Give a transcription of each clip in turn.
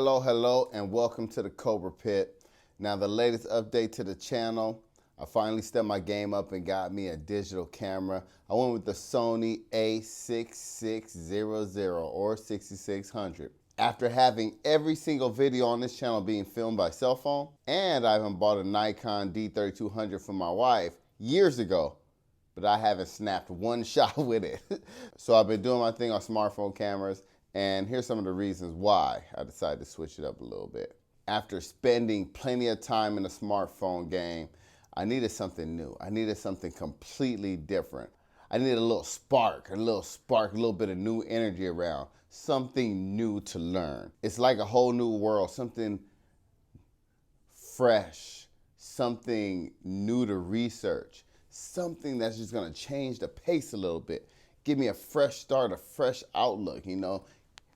Hello, and welcome to the Cobra Pit. Now, the latest update to the channel, I finally stepped my game up and got me a digital camera. I went with the Sony A6600 or 6600. After having every single video on this channel being filmed by cell phone, and I even bought a Nikon D3200 for my wife years ago, but I haven't snapped one shot with it. So I've been doing my thing on smartphone cameras, and here's some of the reasons why I decided to switch it up a little bit. After spending plenty of time in the smartphone game, I needed something new. I needed something completely different. I needed a little spark, a little bit of new energy around, something new to learn. It's like a whole new world, something fresh, something new to research, something that's just gonna change the pace a little bit. Give me a fresh start, a fresh outlook,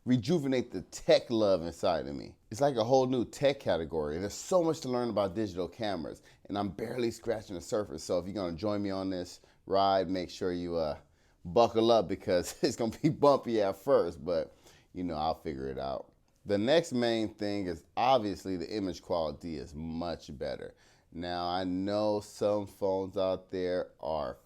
rejuvenate the tech love inside of me. It's like a whole new tech category. There's so much to learn about digital cameras, and I'm barely scratching the surface. So if you're gonna join me on this ride, make sure you buckle up, because it's gonna be bumpy at first, but I'll figure it out. The next main thing is obviously the image quality is much better. Now, I know some phones out there are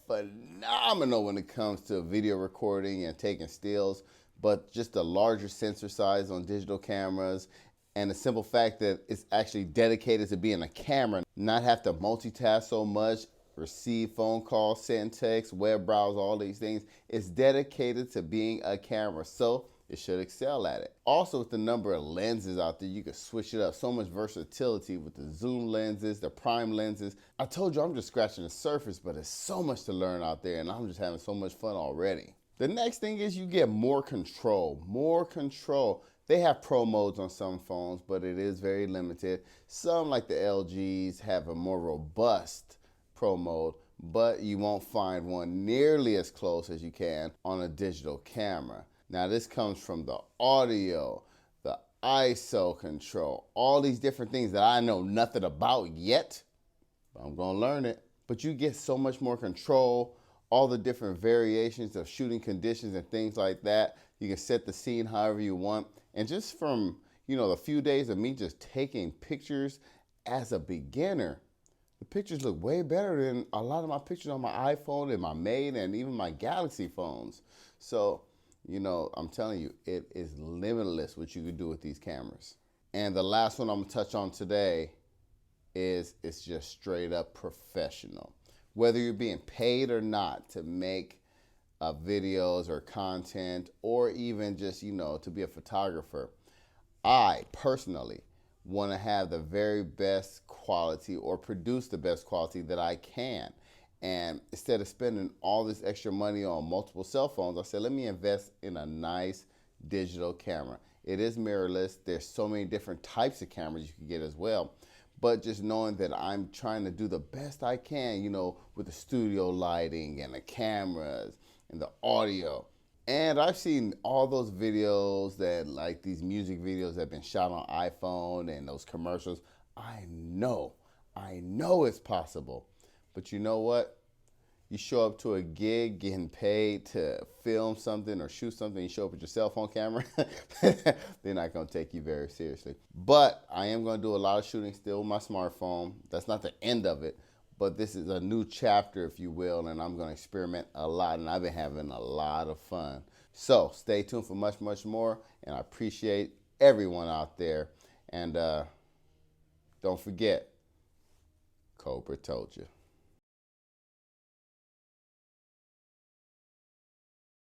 phenomenal when it comes to video recording and taking stills, but just the larger sensor size on digital cameras and the simple fact that it's actually dedicated to being a camera, not have to multitask so much, receive phone calls, send texts, web browse, all these things. It's dedicated to being a camera, so it should excel at it. Also, with the number of lenses out there, you can switch it up. So much versatility with the zoom lenses, the prime lenses. I told you I'm just scratching the surface, but there's so much to learn out there, and I'm just having so much fun already. The next thing is you get more control, They have pro modes on some phones, but it is very limited. Some, like the LGs, have a more robust pro mode, but you won't find one nearly as close as you can on a digital camera. Now, this comes from the audio, the ISO control, all these different things that I know nothing about yet, but I'm gonna learn it. But you get so much more control, all the different variations of shooting conditions and things like that. You can set the scene however you want. And just from, the few days of me just taking pictures as a beginner, the pictures look way better than a lot of my pictures on my iPhone and my Mate and even my Galaxy phones. So, I'm telling you, it is limitless what you can do with these cameras. And the last one I'm gonna touch on today is it's just straight up professional. Whether you're being paid or not to make videos or content, or even just, to be a photographer, I personally want to have the very best quality or produce the best quality that I can. And instead of spending all this extra money on multiple cell phones, I said, let me invest in a nice digital camera. It is mirrorless. There's so many different types of cameras you can get as well. But just knowing that I'm trying to do the best I can, with the studio lighting and the cameras and the audio. And I've seen all those videos that, like these music videos that have been shot on iPhone and those commercials. I know it's possible. But you know what? You show up to a gig getting paid to film something or shoot something, you show up with your cell phone camera, they're not gonna take you very seriously. But I am gonna do a lot of shooting still with my smartphone. That's not the end of it, but this is a new chapter, if you will, and I'm gonna experiment a lot, and I've been having a lot of fun. So stay tuned for much, much more, and I appreciate everyone out there. And don't forget, Cobra told you.